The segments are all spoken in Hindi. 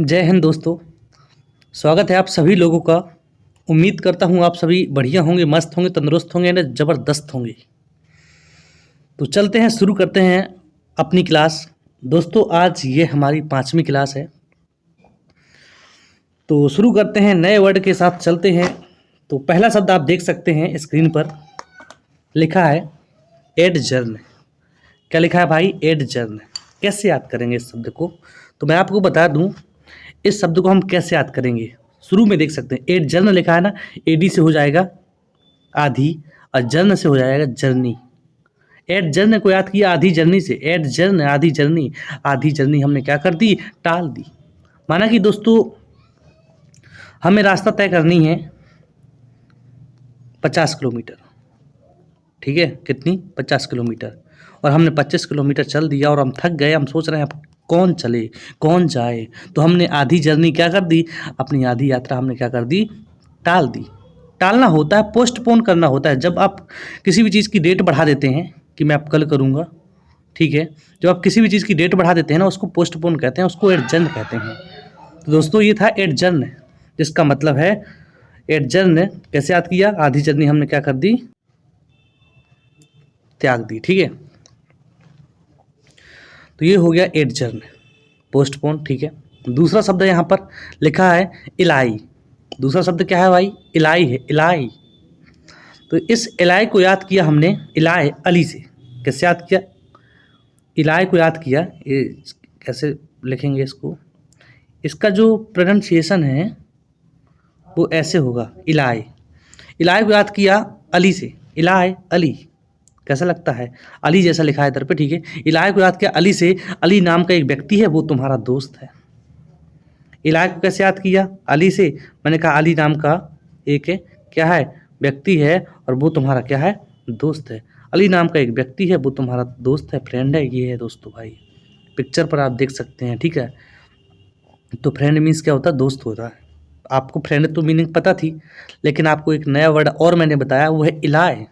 जय हिंद दोस्तों। स्वागत है आप सभी लोगों का। उम्मीद करता हूँ आप सभी बढ़िया होंगे, मस्त होंगे, तंदुरुस्त होंगे ना, ज़बरदस्त होंगे। तो चलते हैं, शुरू करते हैं अपनी क्लास। दोस्तों आज ये हमारी 5वीं क्लास है। तो शुरू करते हैं, नए वर्ड के साथ चलते हैं। तो पहला शब्द आप देख सकते हैं स्क्रीन पर, लिखा है एडजर्न। क्या लिखा है भाई? एडजर्न। कैसे याद करेंगे इस शब्द को? तो मैं आपको बता दूं इस शब्द को हम कैसे याद करेंगे। शुरू में देख सकते हैं एडजर्न लिखा है ना, एडी से हो जाएगा आधी और जर्न से हो जाएगा जर्नी। एडजर्न को याद किया आधी जर्नी से, एडजर्न आधी जर्नी। आधी जर्नी हमने क्या कर दी? टाल दी। माना कि दोस्तों हमें रास्ता तय करनी है 50 किलोमीटर, ठीक है? कितनी? 50 किलोमीटर। और हमने 25 किलोमीटर चल दिया और हम थक गए। हम सोच रहे हैं अब कौन चले, कौन जाए। तो हमने आधी जर्नी क्या कर दी? अपनी आधी यात्रा हमने क्या कर दी? टाल दी। टालना होता है, पोस्टपोन करना होता है। जब आप किसी भी चीज़ की डेट बढ़ा देते हैं कि मैं अब कल करूँगा, ठीक है? जब आप किसी भी चीज़ की डेट बढ़ा देते हैं ना, उसको पोस्टपोन कहते हैं, उसको एडजर्न कहते हैं। तो दोस्तों ये था एडजर्न, जिसका मतलब है एडजर्न। कैसे याद किया? आधी जर्नी हमने क्या कर दी? त्याग दी, ठीक है? तो ये हो गया एडजर्न, पोस्टपोन, ठीक है? दूसरा शब्द यहाँ पर लिखा है इलाई। दूसरा शब्द क्या है भाई? इलाई है, इलाई। तो इस इलाई को याद किया हमने, इलाई अली से। कैसे याद किया? इलाई को याद किया, ये कैसे लिखेंगे इसको? इसका जो प्रोनाउंसिएशन है वो ऐसे होगा, इलाई। इलाई को याद किया अली से, इलाई अली। कैसा लगता है? अली जैसा लिखा है इधर पे, ठीक है? इलाही को याद किया अली से। अली नाम का एक व्यक्ति है, वो तुम्हारा दोस्त है। इलाही को कैसे याद किया? अली से। मैंने कहा अली नाम का एक क्या है? व्यक्ति है, और वो तुम्हारा क्या है? दोस्त है। अली नाम का एक व्यक्ति है, वो तुम्हारा दोस्त है, फ्रेंड है। ये है दोस्तों भाई, पिक्चर पर आप देख सकते हैं, ठीक है? तो फ्रेंड मीन्स क्या होता है? दोस्त होता है। आपको फ्रेंड तो मीनिंग पता थी, लेकिन आपको एक नया वर्ड और मैंने बताया, वो है इलाय।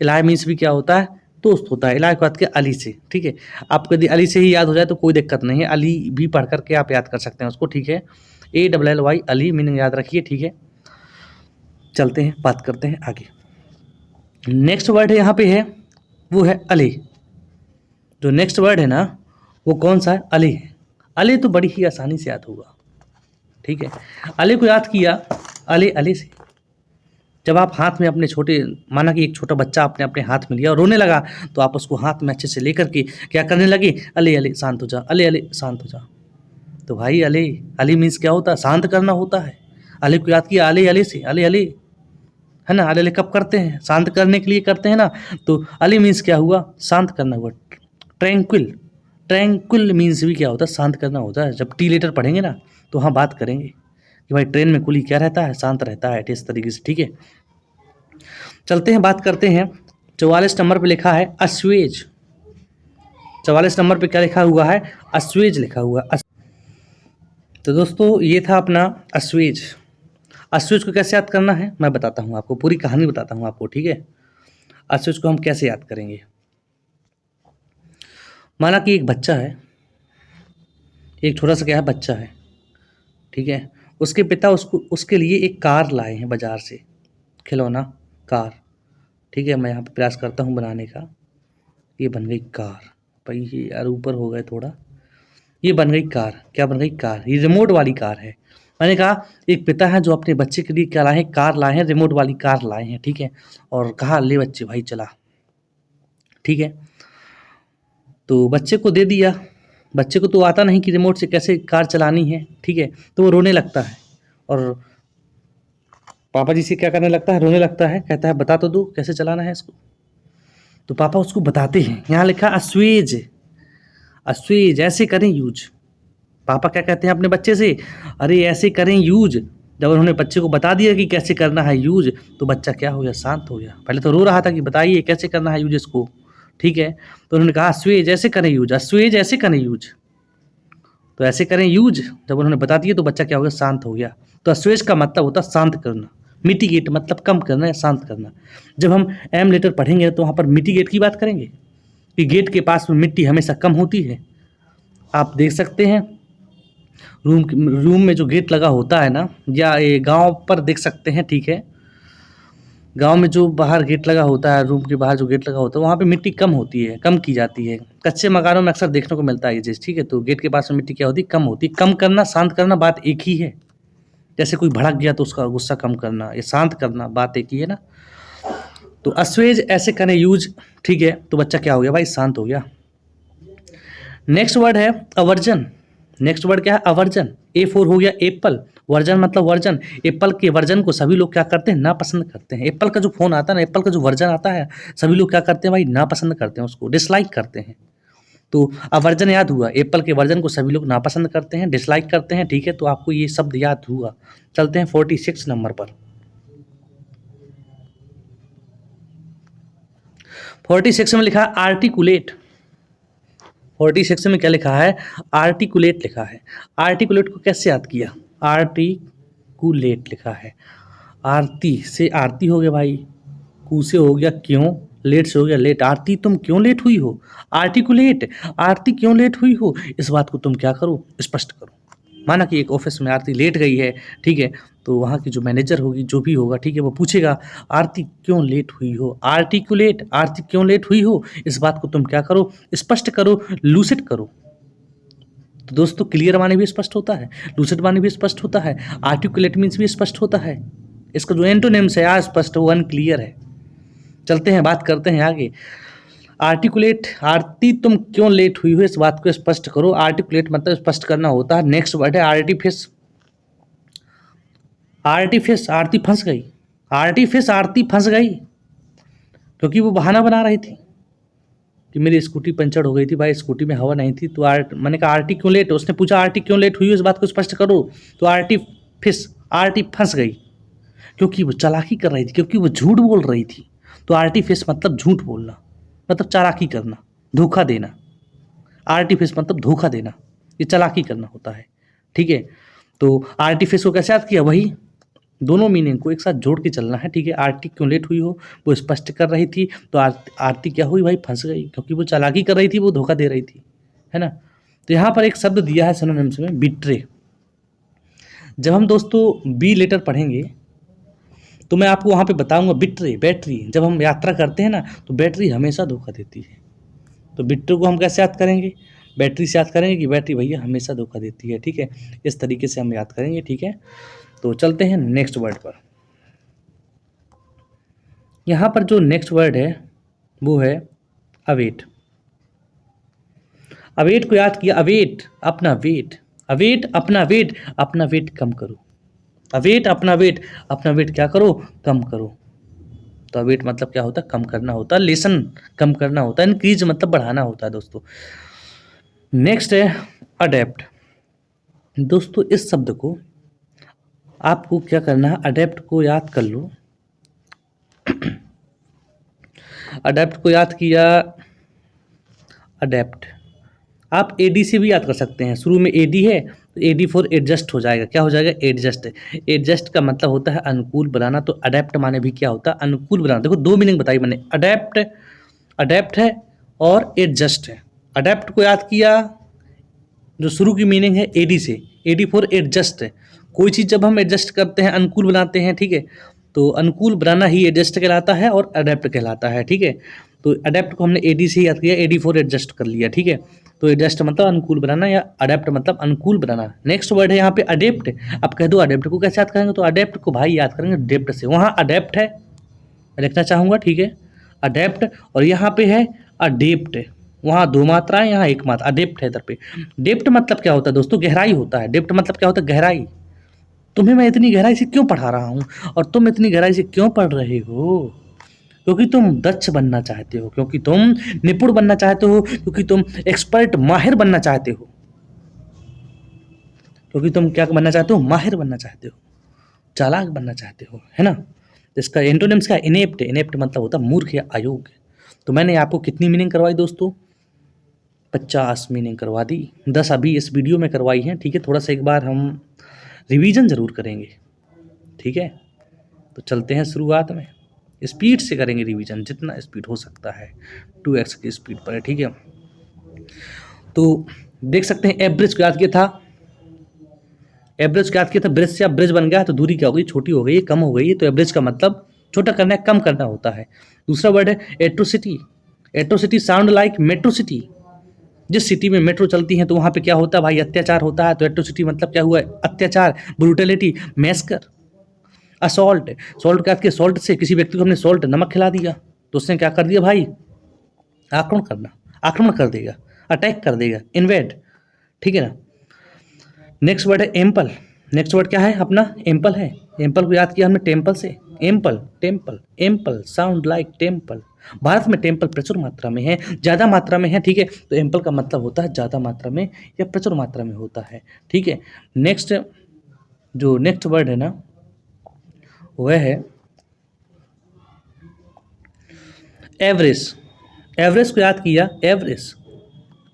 इलाय मीन्स भी क्या होता है? दोस्त होता है। इलाय को याद किया अली से, ठीक है? आपको यदि अली से ही याद हो जाए तो कोई दिक्कत नहीं है, अली भी पढ़ करके आप याद कर सकते हैं उसको, ठीक है? ALLY अली मीनिंग याद रखिए, ठीक है? चलते हैं, बात करते हैं आगे। नेक्स्ट वर्ड है यहाँ पे है, वो है अली। जो नेक्स्ट वर्ड है ना, वो कौन सा है? अली है। अली तो बड़ी ही आसानी से याद होगा, ठीक है? अली को याद किया अली, अली से। जब आप हाथ में अपने छोटे, माना कि एक छोटा बच्चा आपने अपने हाथ में लिया और रोने लगा, तो आप उसको हाथ में अच्छे से लेकर के क्या करने लगे? अले अले शांत हो जा, अले अले शांत हो जा। तो भाई अले, अली मीन्स क्या होता है? शांत करना होता है। अले को याद किया अले अले से, अले अले, है ना? अले अले कब करते हैं? शांत करने के लिए करते हैं ना। तो अली मीन्स क्या हुआ? शांत करना हुआ। ट्रैंक्विल, ट्रैंक्विल मीन्स भी क्या होता है? शांत करना होता है। जब टी लेटर पढ़ेंगे ना, तो वहाँ बात करेंगे कि भाई ट्रेन में कुली क्या रहता है? शांत रहता है, इस तरीके से, ठीक है? चलते हैं, बात करते हैं। 44 नंबर पे लिखा है अस्वेज। 44 नंबर पे क्या लिखा हुआ है? अस्वेज लिखा हुआ है। तो दोस्तों ये था अपना अस्वेज। अस्वेज को कैसे याद करना है मैं बताता हूँ आपको, पूरी कहानी बताता हूँ आपको, ठीक है? अस्वेज को हम कैसे याद करेंगे। माना कि एक बच्चा है, एक छोटा सा क्या है? बच्चा है, ठीक है? उसके पिता उसको, उसके लिए एक कार लाए हैं बाजार से, खिलौना कार, ठीक है? मैं यहाँ पे प्रयास करता हूँ बनाने का। ये बन गई कार। भाई ये यार ऊपर हो गए थोड़ा। ये बन गई कार। क्या बन गई? कार। ये रिमोट वाली कार है। मैंने कहा एक पिता है जो अपने बच्चे के लिए क्या लाए हैं? कार लाए हैं, रिमोट वाली कार लाए हैं, ठीक है? और कहा ले बच्चे भाई चला, ठीक है? तो बच्चे को दे दिया। बच्चे को तो आता नहीं कि रिमोट से कैसे कार चलानी है, ठीक है? तो वो रोने लगता है और पापा जी से क्या करने लगता है? रोने लगता है। कहता है बता तो दो कैसे चलाना है इसको। तो पापा उसको बताते हैं। यहाँ लिखा अस्वेज, अस्वेज ऐसे करें यूज। पापा क्या कहते हैं अपने बच्चे से? अरे ऐसे करें यूज। जब उन्होंने बच्चे को बता दिया कि कैसे करना है यूज, तो बच्चा क्या हो गया? शांत हो गया। पहले तो रो रहा था कि बताइए कैसे करना है यूज इसको, ठीक है? तो उन्होंने कहा अस्वेज ऐसे करें यूज, अस्वेज ऐसे करें यूज। तो ऐसे करें यूज, जब उन्होंने बता दिया तो बच्चा क्या हो गया? शांत हो गया। तो अस्वेज का मतलब होता है शांत करना। मिटिगेट मतलब कम करना या शांत करना। जब हम एम लेटर पढ़ेंगे तो वहाँ पर मिटिगेट की बात करेंगे कि गेट के पास में मिट्टी हमेशा कम होती है। आप देख सकते हैं रूम में जो गेट लगा होता है ना, या ये गांव पर देख सकते हैं, ठीक है, गांव में जो बाहर गेट लगा होता है, रूम के बाहर जो गेट लगा होता है, वहाँ पे मिट्टी कम होती है, कम की जाती है। कच्चे मकानों में अक्सर देखने को मिलता है ये चीज़, ठीक है। तो गेट के पास में मिट्टी क्या होती है, कम होती है। कम करना, शांत करना, बात एक ही है। जैसे कोई भड़क गया तो उसका गुस्सा कम करना, ये शांत करना, बात एक ही है ना। तो अस्वेज ऐसे करें यूज, ठीक है। तो बच्चा क्या हो गया भाई, शांत हो गया। नेक्स्ट वर्ड है अवर्जन। नेक्स्ट वर्ड क्या है, अवर्जन। A4 हो गया एप्पल, वर्जन मतलब वर्जन। एप्पल के वर्जन को सभी लोग क्या करते हैं, नापसंद करते हैं। एप्पल का जो फ़ोन आता है ना, एप्पल का जो वर्जन आता है, सभी लोग क्या करते हैं भाई, नापसंद करते हैं, उसको डिसलाइक करते हैं। तो अवर्जन याद हुआ, एप्पल के वर्जन को सभी लोग नापसंद करते हैं, डिसलाइक करते हैं, ठीक है। तो आपको ये शब्द याद हुआ। चलते हैं 46 नंबर पर। 46 में लिखा है आर्टिकुलेट। 46 में क्या लिखा है, आर्टिकुलेट लिखा है। आर्टिकुलेट को कैसे याद किया, आर्टिकुलेट लिखा है। आरती से आरती हो गया भाई, कू से हो गया क्यों, लेट से हो गया लेट। आरती तुम क्यों लेट हुई हो, आर्टिकुलेट, आरती क्यों लेट हुई हो, इस बात को तुम क्या करो, स्पष्ट करो। माना कि एक ऑफिस में आरती लेट गई है, ठीक है। तो वहाँ की जो मैनेजर होगी, जो भी होगा, ठीक है, वो पूछेगा आरती क्यों लेट हुई हो, आर्टिकुलेट, आरती क्यों लेट हुई हो, इस बात को तुम क्या करो, स्पष्ट करो, लूसिड करो। तो दोस्तों क्लियर माने भी स्पष्ट होता है, लूसिड माने भी स्पष्ट होता है, आर्टिकुलेट मीन्स भी स्पष्ट होता है। इसका जो एंटोनिम्स है अस्पष्ट, वो अनक्लियर है। चलते हैं, बात करते हैं आगे। आर्टिकुलेट, आरती तुम क्यों लेट हुई हो, इस बात को स्पष्ट करो। आर्टिकुलेट मतलब स्पष्ट करना होता है। नेक्स्ट वर्ड है आर्टिफिस। आर्टिफिस, आरती फंस गई। आर्टिफिस, आरती फंस गई क्योंकि वो बहाना बना रही थी कि मेरी स्कूटी पंचर हो गई थी भाई, स्कूटी में हवा नहीं थी। तो मैंने कहा आरती क्यों लेट, उसने पूछा आरती क्यों लेट हुई, इस बात को स्पष्ट करो। तो आर्टिफिस, आरती फंस गई क्योंकि वो चालाकी कर रही थी, क्योंकि वो झूठ बोल रही थी। तो आर्टिफिस मतलब झूठ बोलना, मतलब चालाकी करना, धोखा देना। आर्टिफिस मतलब धोखा देना, ये चालाकी करना होता है, ठीक है। तो आर्टिफिस को कैसे याद किया, वही दोनों मीनिंग को एक साथ जोड़ के चलना है, ठीक है। आरती क्यों लेट हुई हो, वो स्पष्ट कर रही थी। तो आरती क्या हुई भाई, फंस गई, क्योंकि वो चालाकी कर रही थी, वो धोखा दे रही थी, है ना। तो यहाँ पर एक शब्द दिया है सिनोनिम्स में, बिट्रे। जब हम दोस्तों बी लेटर पढ़ेंगे तो मैं आपको वहाँ पे बताऊंगा बिट्रे, बैटरी। जब हम यात्रा करते हैं ना, तो बैटरी हमेशा धोखा देती है। तो बिट्रे को हम कैसे याद करेंगे, बैटरी से याद करेंगे कि बैटरी भैया हमेशा धोखा देती है, ठीक है। इस तरीके से हम याद करेंगे, ठीक है। तो चलते हैं नेक्स्ट वर्ड पर। यहाँ पर जो नेक्स्ट वर्ड है वो है अवेट। अवेट को याद किया, अवेट अपना वेट, अवेट अपना वेट, अपना वेट कम करो। अवेट अपना वेट, अपना वेट क्या करो, कम करो। तो अवेट मतलब क्या होता है, कम करना होता है, लेसन कम करना होता है, इंक्रीज मतलब बढ़ाना होता है दोस्तों। नेक्स्ट है अडेप्ट। दोस्तों इस शब्द को आपको क्या करना है, अडेप्ट को याद कर लो। अडेप्ट को याद किया, अडेप्ट आप एडी से भी याद कर सकते हैं। शुरू में एडी है तो एडी फॉर एडजस्ट हो जाएगा, क्या हो जाएगा, एडजस्ट। एडजस्ट का मतलब होता है अनुकूल बनाना। तो अडेप्ट माने भी क्या होता है, अनुकूल बनाना। देखो दो मीनिंग बताई मैंने, अडेप्ट, अडेप्ट है और एडजस्ट है। अडेप्ट को याद किया, जो शुरू की मीनिंग है एडी से, एडी फॉर एडजस्ट है। कोई चीज़ जब हम एडजस्ट करते हैं, अनुकूल बनाते हैं, ठीक है, तो अनुकूल बनाना ही एडजस्ट कहलाता है और अडेप्ट कहलाता है, ठीक है। तो अडेप्ट को हमने एडी से याद किया, एडी फॉर एडजस्ट कर लिया, ठीक है। तो एडजस्ट मतलब अनुकूल बनाना या अडेप्ट मतलब अनुकूल बनाना। नेक्स्ट वर्ड है यहाँ पे अडेप्ट। अब कह दो अडेप्ट को कैसे याद करेंगे, तो अडेप्ट को भाई याद करेंगे डेप्ट से। वहाँ अडेप्ट है, लिखना चाहूँगा, ठीक है, अडेप्ट। और यहाँ पे है अडेप्ट, वहाँ दो मात्राएं, यहाँ एक मात्रा, अडेप्ट है इधर पे। डेप्ट मतलब क्या होता है दोस्तों, गहराई होता है। डेप्ट मतलब क्या होता है, गहराई। तुम्हें मैं इतनी गहराई से क्यों पढ़ा रहा हूँ और तुम इतनी गहराई से क्यों पढ़ रहे हो, क्योंकि तुम दक्ष बनना चाहते हो, क्योंकि तुम निपुण बनना चाहते हो, क्योंकि तुम एक्सपर्ट माहिर बनना चाहते हो, क्योंकि तुम क्या बनना चाहते हो, माहिर बनना चाहते हो, चालाक बनना चाहते हो, है ना। इसका एंटोनिम्स क्या है, इनेप्ट। इनेप्ट मतलब होता है मूर्ख या अयोग्य। तो मैंने आपको कितनी मीनिंग करवाई दोस्तों, 50 मीनिंग करवा दी, 10 अभी इस वीडियो में करवाई हैं, ठीक है। थोड़ा सा एक बार हम रिवीजन ज़रूर करेंगे, ठीक है। तो चलते हैं शुरुआत में, स्पीड से करेंगे रिवीजन, जितना स्पीड हो सकता है, 2x की स्पीड पर है, ठीक है। तो देख सकते हैं एवरेज को याद किया था, एवरेज क्या किया था, ब्रिज से अब ब्रिज बन गया तो दूरी क्या हो गई, छोटी हो गई, कम हो गई, तो एवरेज का मतलब छोटा करना है, कम करना होता है। दूसरा वर्ड है atrocity. Atrocity sound like metro city. जिस सिटी में मेट्रो चलती है तो वहाँ पे क्या होता है भाई, अत्याचार होता है, तो एट्रोसिटी मतलब क्या हुआ, अत्याचार, ब्रूटलिटी, मैस्कर। असॉल्ट, सॉल्ट क्या किया, सॉल्ट से किसी व्यक्ति को हमने सॉल्ट नमक खिला दिया तो उसने क्या कर दिया भाई, आक्रमण करना, आक्रमण कर देगा, अटैक कर देगा, इन्वेड, ठीक है ना। नेक्स्ट वर्ड है एम्पल। नेक्स्ट वर्ड क्या है अपना, एम्पल है। एम्पल को याद किया हमने टेम्पल से, ample, temple, ample sound like temple. Bharat में टेम्पल प्रचुर मात्रा में है, ज़्यादा मात्रा में है, ठीक है, तो एम्पल का मतलब होता है ज़्यादा मात्रा में या प्रचुर मात्रा में होता है, ठीक है। नेक्स्ट जो नेक्स्ट वर्ड है ना वह है एवरेज। एवरेज को याद किया, एवरेज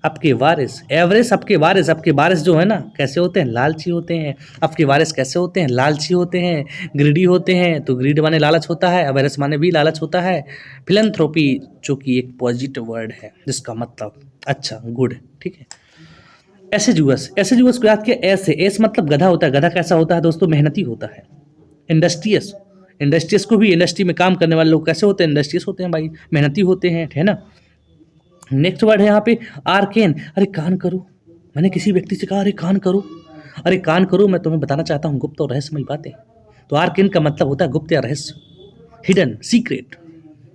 आपके वारिस, एवरेज आपके वारिस। आपके वारिस जो है ना कैसे होते हैं, लालची होते हैं। आपके वारिस कैसे होते हैं, लालची होते हैं, ग्रीडी होते हैं, तो ग्रीड माने लालच होता है, अवेरेस माने भी लालच होता है। फिलैंथ्रोपी जो कि एक पॉजिटिव वर्ड है जिसका मतलब अच्छा, गुड, ठीक है। एसेजुअस, एसेजुअस को याद किया, ऐसे, एस मतलब गधा होता है। गधा कैसा होता है दोस्तों, मेहनती होता है। इंडस्ट्रियस, इंडस्ट्रियस को भी, इंडस्ट्री में काम करने वाले लोग कैसे होते हैं, इंडस्ट्रियस होते हैं भाई, मेहनती होते हैं, है ना। नेक्स्ट वर्ड है यहाँ पे आर्केन। अरे कान करो, मैंने किसी व्यक्ति से कहा अरे कान करो, अरे कान करो, मैं तुम्हें बताना चाहता हूँ गुप्त और रहस्यमयी बातें। तो आर्केन का मतलब होता है गुप्त या रहस्य, हिडन, सीक्रेट।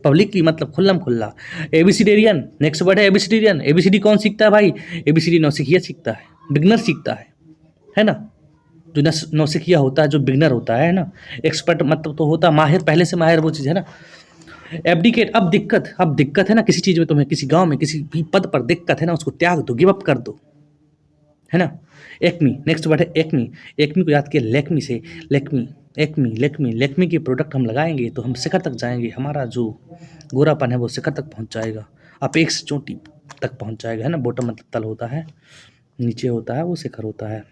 पब्लिकली मतलब खुल्लम खुल्ला। एबीसीडेरियन, नेक्स्ट वर्ड है एबीसीडेरियन। एबीसीडी कौन सीखता है भाई, एबीसीडी नौसिखिया सीखता है, बिगनर सीखता है ना। जो नौसिखिया होता है, जो बिगनर होता है ना। एक्सपर्ट मतलब तो होता माहिर, पहले से माहिर वो चीज़ है ना। एब्डिकेट, अब दिक्कत है ना किसी चीज़ में, तुम्हें किसी गांव में किसी भी पद पर दिक्कत है ना, उसको त्याग दो, गिव अप कर दो, है ना। एक्मी, नेक्स्ट वर्ड है एक्मी। एक्मी को याद किया लेक्मी से, लेक्मी, एक्मी, लेक्मी, लेक्मी के प्रोडक्ट हम लगाएंगे तो हम शिखर तक जाएंगे, हमारा जो गोरापन है वो शिखर तक पहुंच जाएगा, अपेक्ष चोटी तक पहुंच जाएगा, है ना। बॉटम मतलब तल होता है, नीचे होता है वो शिखर होता है।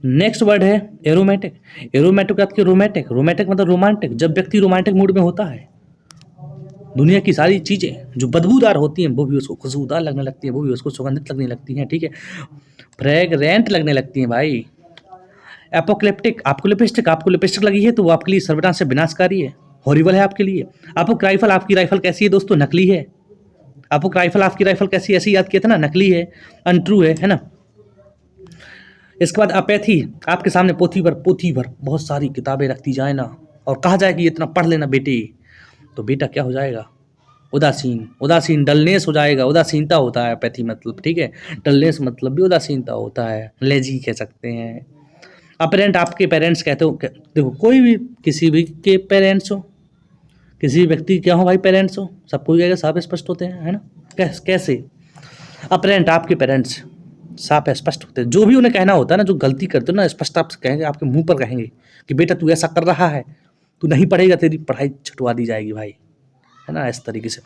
नेक्स्ट वर्ड है एरोमेटिक। एरोमेटिक का याद रोमांटिक, रोमांटिक मतलब रोमांटिक, जब व्यक्ति रोमांटिक मूड में होता है, दुनिया की सारी चीज़ें जो बदबूदार होती हैं वो भी उसको खुशबूदार लगने लगती हैं, वो भी उसको सुगंधित लगने लगती हैं, ठीक है, फ्रेगरेंट लगने लगती हैं भाई। एपोक्लिप्टिक, आपको लिपस्टिक लगी है तो वो आपके लिए सर्वनाश से विनाशकारी है, हॉरिबल है आपके लिए। आपको राइफल, आपकी राइफल कैसी है दोस्तों, नकली है। आपको राइफल, आपकी राइफल कैसी, ऐसी याद किया था ना, नकली है, अनट्रू है ना। इसके बाद अपैथी, आपके सामने पोथी भर बहुत सारी किताबें रखती जाए ना और कहा जाए कि इतना पढ़ लेना बेटे, तो बेटा क्या हो जाएगा, उदासीन, उदासीन, डलनेस हो जाएगा, उदासीनता होता है पैथी मतलब, ठीक है। डलनेस मतलब भी उदासीनता होता है, लेजी कह सकते हैं। अपेरेंट, आपके पेरेंट्स कहते हो, देखो कोई भी किसी भी के पेरेंट्स हो, किसी भी व्यक्ति क्या हो भाई, पेरेंट्स हो, सबको कहेगा साफ स्पष्ट होते हैं, है ना। कैसे, अपेरेंट आपके पेरेंट्स साफ स्पष्ट होते हैं, जो भी उन्हें कहना होता है ना, जो गलती करते हो ना, स्पष्ट आप कहेंगे, आपके मुंह पर कहेंगे कि बेटा तू ऐसा कर रहा है, तू नहीं पढ़ेगा, तेरी पढ़ाई छुटवा दी जाएगी भाई, है ना, इस तरीके से।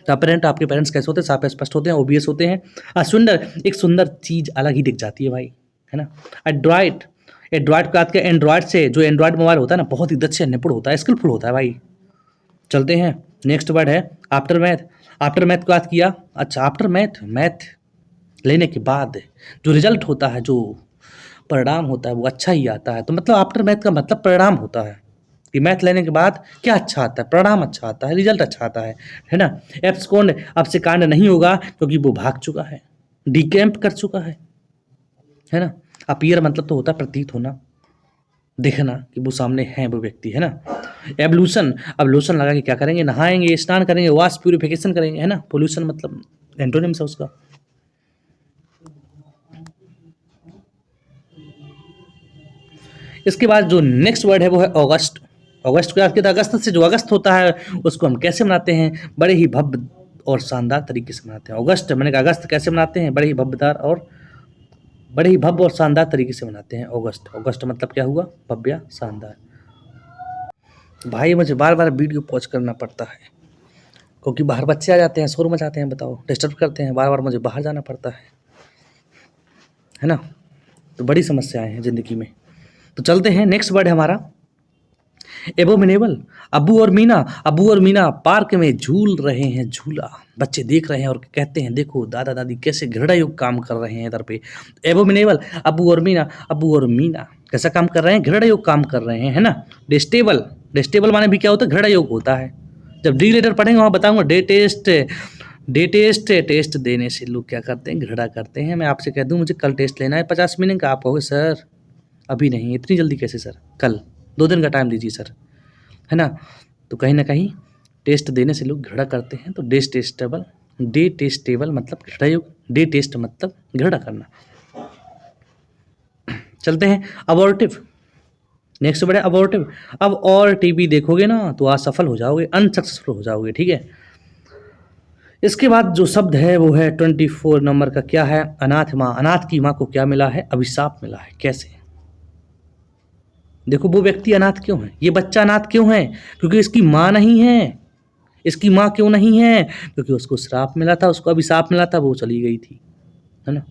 तो अपेरेंट आपके पेरेंट्स कैसे होते हैं, साफ स्पष्ट होते हैं, ओबियस होते हैं। सुंदर, एक सुंदर चीज़ अलग ही दिख जाती है भाई, है ना। एड्रॉइड, एड्रॉइड को याद किया, एंड्रॉइड से, जो एंड्रॉइड मोबाइल होता है ना, बहुत ही दक्ष निपुण होता है, स्किलफुल होता है भाई। चलते हैं, नेक्स्ट वर्ड है आफ्टर मैथ। आफ्टर मैथ को याद किया, अच्छा आफ्टर मैथ, मैथ लेने के बाद जो रिजल्ट होता है, जो परिणाम होता है वो अच्छा ही आता है, तो मतलब आफ्टर मैथ का मतलब परिणाम होता है कि मैथ लेने के बाद क्या अच्छा आता है, परिणाम अच्छा आता है, रिजल्ट अच्छा आता है ना। एब्सकॉन्ड, अब से कांड नहीं होगा क्योंकि वो भाग चुका है, डिकैम्प कर चुका है ना। अपीयर मतलब तो होता है प्रतीत होना, देखना कि वो सामने है वो व्यक्ति, है ना। एवल्यूशन, अब लोशन लगा के क्या करेंगे, नहाएंगे, स्नान करेंगे, वॉश प्यूरिफिकेशन करेंगे, है ना। पोल्यूशन मतलब एंटोनिम्स है उसका। इसके बाद जो नेक्स्ट वर्ड है वो है अगस्त। अगस्त को याद किया था, अगस्त से जो अगस्त होता है उसको हम कैसे मनाते हैं, बड़े ही भव्य और शानदार तरीके से मनाते हैं। अगस्त, मैंने कहा अगस्त कैसे मनाते हैं, बड़े ही भव्य और शानदार तरीके से मनाते हैं अगस्त। अगस्त मतलब क्या हुआ, भव्य शानदार। भाई मुझे बार बार वीडियो पॉज करना पड़ता है क्योंकि बाहर बच्चे आ जाते हैं, शोर मचाते हैं, बताओ, डिस्टर्ब करते हैं, बार बार मुझे बाहर जाना पड़ता है ना। तो बड़ी समस्याएं हैं ज़िंदगी में। तो चलते हैं, नेक्स्ट वर्ड है हमारा एबोमिनेबल, अब्बू और मीना पार्क में झूल रहे हैं झूला। बच्चे देख रहे हैं और कहते हैं देखो दादा दादी कैसे घृणायुक्त काम कर रहे हैं इधर पे। एबोमिनेबल, अब्बू और मीना कैसा काम कर रहे हैं, घृणायुक्त काम कर रहे हैं, है ना। डेस्टेबल माने भी क्या होता है, घृणायुक्त होता है। जब डी लेटर पढ़ेंगे वहाँ बताऊंगा। टेस्ट देने से लोग क्या करते हैं, घृणा करते हैं। मैं आपसे कह दूं मुझे कल टेस्ट लेना है 50 मिनट का, आप कहोगे सर अभी नहीं, इतनी जल्दी कैसे सर, कल 2 दिन का टाइम दीजिए सर, है ना। तो कहीं ना कहीं टेस्ट देने से लोग घृणा करते हैं। तो डेटेस्टेबल मतलब घृणायुक्त, डेटेस्ट मतलब घृणा करना। चलते हैं अबॉर्टिव। नेक्स्ट बढ़े अबॉर्टिव। अब और टीवी देखोगे ना तो असफल हो जाओगे, अनसक्सेसफुल हो जाओगे, ठीक है। इसके बाद जो शब्द है वो है 24 नंबर का, क्या है, अनाथ माँ। अनाथ की माँ को क्या मिला है, अभिशाप मिला है। कैसे, देखो वो व्यक्ति अनाथ क्यों है, ये बच्चा अनाथ क्यों है, क्योंकि इसकी माँ नहीं है। इसकी माँ क्यों नहीं है, क्योंकि उसको श्राप मिला था, उसको अभिशाप मिला था, वो चली गई थी, है ना।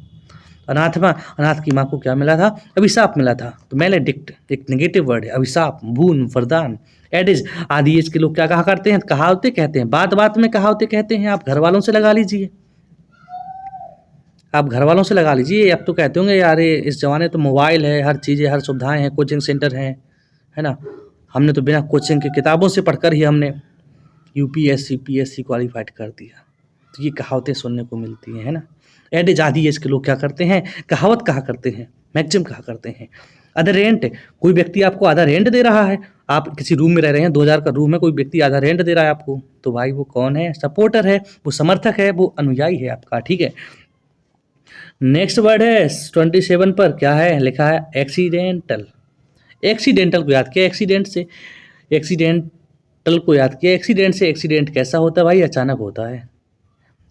अनाथ की माँ को क्या मिला था, अभिशाप मिला था। तो मैलेडिक्ट एक नेगेटिव वर्ड है, अभिशाप, बून, वरदान। एडिज, आदि एज के लोग क्या कहा करते हैं, कहावतें कहते हैं, बात बात में कहावतें कहते हैं। आप घर वालों से लगा लीजिए, आप घर वालों से लगा लीजिए। अब तो कहते होंगे यार ये इस जमाने तो मोबाइल है, हर चीज़ है, हर सुविधाएं हैं, कोचिंग सेंटर हैं, है ना। हमने तो बिना कोचिंग के किताबों से पढ़कर ही हमने यूपीएससी पीएससी क्वालिफाइड कर दिया। तो ये कहावतें सुनने को मिलती हैं, है ना। एडिज, आदि एज के लोग क्या करते हैं, कहावत कहा करते हैं, मैक्सिम कहा करते हैं। अदर रेंट, कोई व्यक्ति आपको आधा रेंट दे रहा है, आप किसी रूम में रह रहे हैं, 2000 का रूम है, कोई व्यक्ति आधा रेंट दे रहा है आपको, तो भाई वो कौन है, सपोर्टर है, वो समर्थक है, वो अनुयायी है आपका, ठीक है। नेक्स्ट वर्ड है 27 पर, क्या है लिखा है, एक्सीडेंटल। एक्सीडेंटल को याद किया, एक्सीडेंटल को याद किया, एक्सीडेंट से एक्सीडेंट कैसा होता है भाई, अचानक होता है।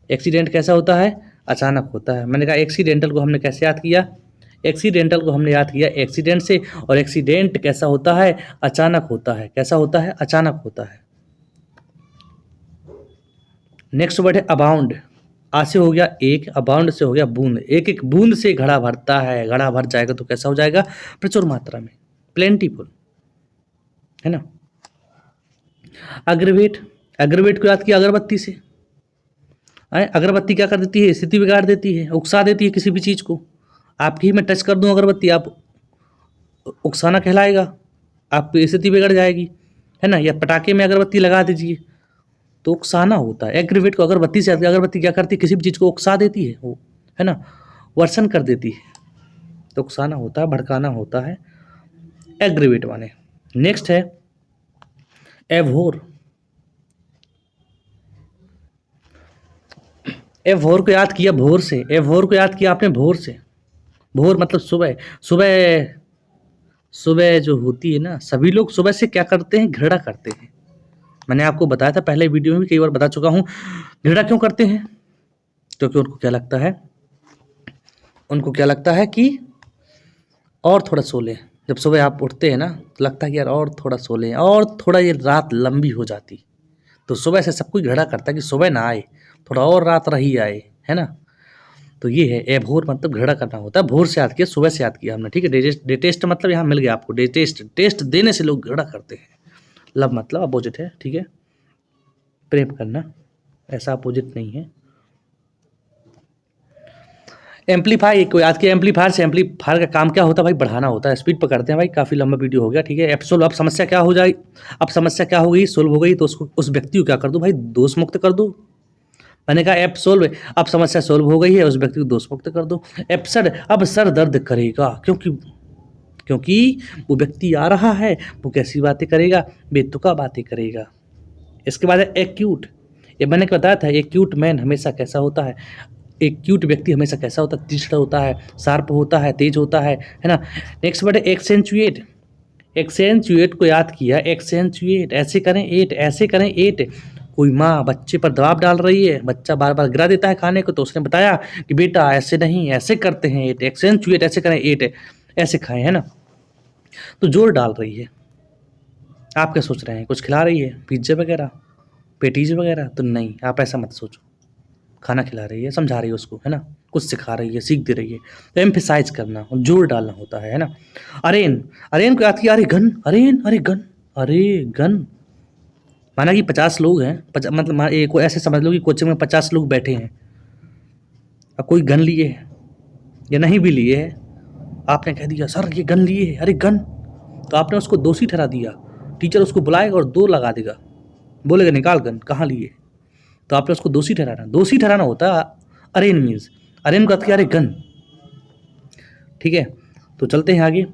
एक्सीडेंट कैसा होता है, अचानक होता है। मैंने कहा एक्सीडेंटल को हमने कैसे याद किया, एक्सीडेंटल को हमने याद किया एक्सीडेंट से, और एक्सीडेंट कैसा होता है, अचानक होता है। कैसा होता है, अचानक होता है। नेक्स्ट वर्ड है अबाउंड। आ से हो गया एक, अबाउंड से हो गया बूंद। एक एक बूंद से घड़ा भरता है, घड़ा भर जाएगा तो कैसा हो जाएगा, प्रचुर मात्रा में, प्लेंटीफुल, है ना। अग्रवेट, अग्रवेट को याद किया अगरबत्ती से। अगरबत्ती क्या कर देती है, स्थिति बिगाड़ देती है, उकसा देती है किसी भी चीज़ को। आपकी ही मैं टच कर दूं अगरबत्ती, आप उकसाना कहलाएगा, आपकी स्थिति बिगड़ जाएगी, है ना। या पटाखे में अगरबत्ती लगा दीजिए तो उकसाना होता है। एग्रीवेट को अगरबत्ती से, अगरबत्ती क्या करती है, किसी भी चीज़ को उकसा देती है वो, है ना, वर्षण कर देती है, तो उकसाना होता है, भड़काना होता है एग्रीवेट माने। नेक्स्ट है एवोर। एवोर को याद किया भोर से, एवोर को याद किया आपने भोर से। भोर मतलब सुबह। सुबह, सुबह जो होती है ना, सभी लोग सुबह से क्या करते हैं, घृणा करते हैं। मैंने आपको बताया था पहले वीडियो में भी, कई बार बता चुका हूँ। घृणा क्यों करते हैं, क्योंकि उनको क्या लगता है, उनको क्या लगता है कि और थोड़ा सो लें। जब सुबह आप उठते हैं ना तो लगता है कि यार और थोड़ा सो लें, और थोड़ा ये रात लंबी हो जाती। तो सुबह से सब कोई घृणा करता है कि सुबह ना आए, थोड़ा और रात रही आए, है ना। तो ये है एभोर मतलब घृणा करना होता है। भोर से याद किया, सुबह से याद किया हमने, ठीक है। डेटेस्ट मतलब यहाँ मिल गया आपको, डेटेस्ट, टेस्ट देने से लोग घृणा करते हैं। लव मतलब अपोजिट है, ठीक है, प्रेम करना, ऐसा अपोजिट नहीं है। एम्पलीफाई को याद किया, एम्पलीफायर से, एम्पलीफायर का काम क्या होता है भाई, बढ़ाना होता है। स्पीड पकड़ते हैं भाई, काफ़ी लंबा वीडियो हो गया, ठीक है। अब समस्या क्या हो जाए, अब समस्या क्या हो गई, सोल्व हो गई, तो उसको, उस व्यक्ति को क्या कर दूँ भाई, दोष मुक्त कर दूँ। मैंने कहा एप सोल्व, अब समस्या सोल्व हो गई है, उस व्यक्ति को दोष मुक्त कर दो। एप्सड, अब सर दर्द करेगा, क्योंकि वो व्यक्ति आ रहा है, वो कैसी बातें करेगा, बेतुका बातें करेगा। इसके बाद है एक्यूट। ये मैंने बताया था, एक्यूट मैन हमेशा कैसा होता है, एक्यूट व्यक्ति हमेशा कैसा होता है, तीक्ष्ण होता है, शार्प होता है, तेज होता है ना। नेक्स्ट वर्ड है एक्सेंचुएट। एक्सेंचुएट को याद किया, एक्सेंचुएट, ऐसे करें एट, ऐसे करें एट। कोई माँ बच्चे पर दबाव डाल रही है, बच्चा बार बार गिरा देता है खाने को, तो उसने बताया कि बेटा ऐसे नहीं, ऐसे करते हैं एट, एक्सेंचुएट, ऐसे करें एट, ऐसे खाएं, है ना। तो जोर डाल रही है। आप क्या सोच रहे हैं, कुछ खिला रही है, पिज्जा वगैरह, पेटीज वगैरह, तो नहीं, आप ऐसा मत सोचो। खाना खिला रही है, समझा रही है उसको, है ना, कुछ सिखा रही है, सीख दे रही है। तो एम्फेसाइज करना, जोर डालना होता है ना। अरेन, अरेन को याद किया, अरे गन, अरेन, अरे गन, अरे गन, माना कि 50 लोग हैं, मतलब को ऐसे समझ लो कि कोचिंग में 50 लोग बैठे हैं। अब कोई गन लिए है या नहीं भी लिए है, आपने कह दिया सर ये गन लिए है, अरे गन, तो आपने उसको दोषी ठहरा दिया। टीचर उसको बुलाएगा और 2 लगा देगा, बोलेगा निकाल गन, कहाँ लिए, तो आपने उसको दोषी ठहराना। दोषी ठहराना होता है अरेन मीन्स, अरेन का अर्थ क्या, अरे गन। ठीक है, तो चलते हैं आगे।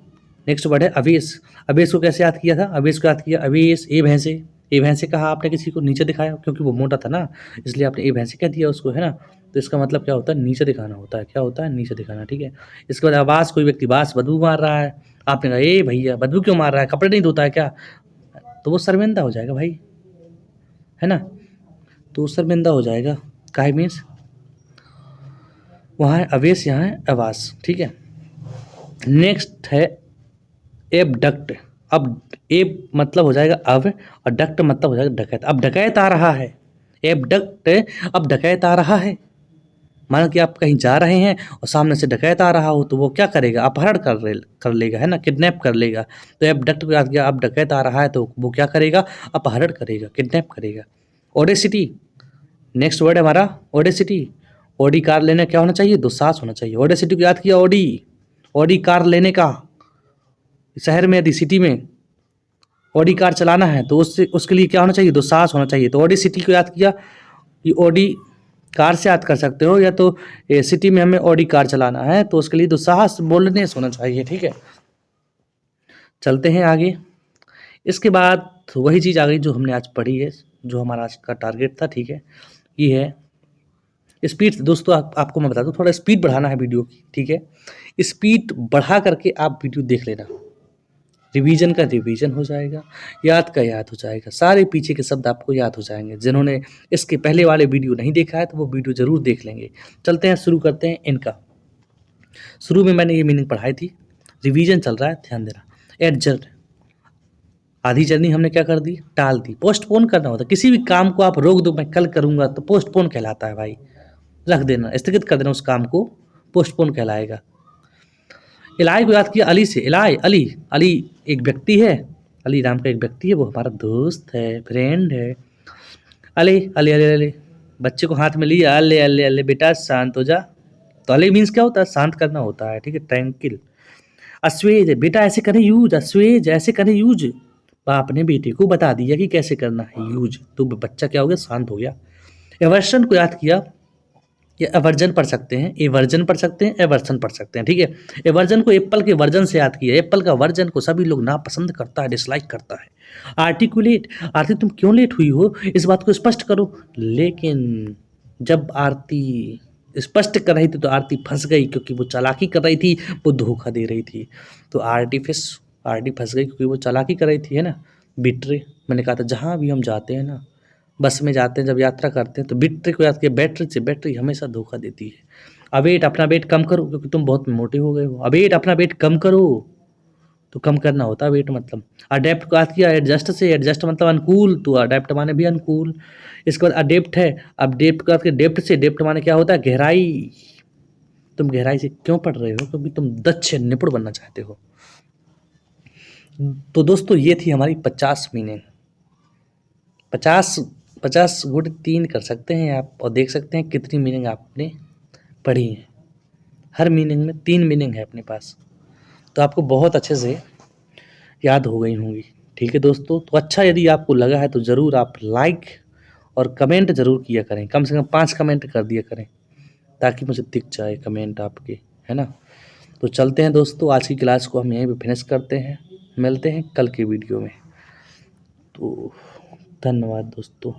नेक्स्ट वर्ड है अवेश। अवेश को कैसे याद किया था, अवेश को याद किया, अवेश ए भैंसे। ए भैंसे कहा आपने किसी को, नीचे दिखाया, क्योंकि वो मोटा था ना, इसलिए आपने ए भैंसे कह दिया उसको, है ना। तो इसका मतलब क्या होता है, नीचे दिखाना होता है। क्या होता है, नीचे दिखाना। ठीक है, इसके बाद आवाज़, कोई व्यक्ति बास बदबू मार रहा है, आपने कहा ए भैया बदबू क्यों मार रहा है, कपड़े नहीं धोता है क्या, तो वो शर्मिंदा हो जाएगा भाई, है ना। तो वो शर्मिंदा हो जाएगा। काहे मीन्स वहाँ है अवेश, यहाँ है आवास। ठीक है, नेक्स्ट है एबडक्ट। अब एब मतलब हो जाएगा अब, और डक्ट मतलब हो जाएगा डकैत। अब डकैत आ रहा है, एबडक्ट, अब डकैत आ रहा है। मानो कि आप कहीं जा रहे हैं और सामने से डकैत आ रहा हो, तो वो क्या करेगा, अपहरण कर लेगा, है ना, किडनैप कर लेगा। तो एबडक्ट को याद किया, अब डकैत आ रहा है तो वो क्या करेगा, अपहरण करेगा, किडनैप करेगा। ओडेसिटी, नेक्स्ट वर्ड है हमारा ओडेसिटी। ऑडी कार लेने क्या होना चाहिए, दुस्साहस होना चाहिए। ओडेसिटी को याद किया, ऑडी, ऑडी कार लेने का, शहर में यदि सिटी में ऑडी कार चलाना है तो उसके लिए क्या होना चाहिए, दुस्साहस होना चाहिए। तो ऑडी सिटी को याद किया, कि ऑडी कार से याद कर सकते हो, या तो सिटी में हमें ऑडी कार चलाना है तो उसके लिए दुस्साहस, बोल्डनेस होना चाहिए। ठीक है, चलते हैं आगे। इसके बाद वही चीज़ आ गई जो हमने आज पढ़ी है, जो हमारा आज का टारगेट था। ठीक है, ये है स्पीड। दोस्तों आपको मैं बता दूं, थोड़ा स्पीड बढ़ाना है वीडियो की। ठीक है, स्पीड बढ़ा करके आप वीडियो देख लेना, रिवीजन का रिवीजन हो जाएगा, याद का याद हो जाएगा, सारे पीछे के शब्द आपको याद हो जाएंगे। जिन्होंने इसके पहले वाले वीडियो नहीं देखा है तो वो वीडियो ज़रूर देख लेंगे। चलते हैं, शुरू करते हैं इनका। शुरू में मैंने ये मीनिंग पढ़ाई थी, रिवीजन चल रहा है, ध्यान देना। एडजस्ट, आधी जर्नी हमने क्या कर दी, टाल दी। पोस्टपोन करना होता है, किसी भी काम को आप रोक दो, मैं कल करूँगा, तो पोस्टपोन कहलाता है भाई। रख देना, स्थगित कर देना उस काम को, पोस्टपोन कहलाएगा। इलाई को याद किया, अली से, इलाई, अली, अली एक व्यक्ति है, अली नाम का एक व्यक्ति है, वो हमारा दोस्त है, फ्रेंड है। अले अले अले अले, बच्चे को हाथ में लिया, अले अले अले बेटा शांत हो जा। तो अले मीन्स क्या होता है, शांत करना होता है। ठीक है, ट्रैंकिल। अस्वेज, बेटा ऐसे करें यूज, अस्वेज ऐसे करें यूज। बाप ने बेटे को बता दिया कि कैसे करना है यूज, तो बच्चा क्या हो गया, शांत हो गया। एवर्शन को याद किया, ये एवर्जन पढ़ सकते हैं, एवर्जन पढ़ सकते हैं, एवर्सन पढ़ सकते हैं। ठीक है, एवर्जन को एप्पल के वर्जन से याद किया। एप्पल का वर्जन को सभी लोग नापसंद करता है, डिसलाइक करता है। आर्टिकुलेट, आरती तुम क्यों लेट हुई हो, इस बात को स्पष्ट करो। लेकिन जब आरती स्पष्ट कर रही थी तो आरती फंस गई, क्योंकि वो चालाकी कर रही थी, वो धोखा दे रही थी। तो आरती फंस गई क्योंकि वो चालाकी कर रही थी, है ना। बिट्रे, मैंने कहा था जहाँ भी हम जाते हैं ना, बस में जाते हैं, जब यात्रा करते हैं तो बिट्रे को याद किया, बैटरी से, बैटरी हमेशा धोखा देती है। अवेट, अपना वेट कम करो क्योंकि तुम बहुत मोटे हो गए हो। अवेट, अपना वेट कम करो, तो कम करना होता है वेट मतलब। अडेप्ट को याद किया, एडजस्ट से, एडजस्ट मतलब अनुकूल, तो अडेप्ट माने भी अनुकूल। इसके बाद अडेप्ट है, अब डेप्ट को याद किया, डेप्ट से, डेप्ट माने क्या होता है, गहराई। तुम गहराई से क्यों पढ़ रहे हो, क्योंकि तुम दक्ष निपुण बनना चाहते हो। तो दोस्तों ये थी हमारी 50 मीनिंग। 50 गुण 3 कर सकते हैं आप, और देख सकते हैं कितनी मीनिंग आपने पढ़ी है। हर मीनिंग में 3 मीनिंग है अपने पास, तो आपको बहुत अच्छे से याद हो गई होंगी। ठीक है दोस्तों, तो अच्छा यदि आपको लगा है तो ज़रूर आप लाइक और कमेंट ज़रूर किया करें, कम से कम 5 कमेंट कर दिया करें, ताकि मुझे दिख जाए कमेंट आपके, है ना। तो चलते हैं दोस्तों, आज की क्लास को हम यहीं पे फिनिश करते हैं, मिलते हैं कल की वीडियो में। तो धन्यवाद दोस्तों।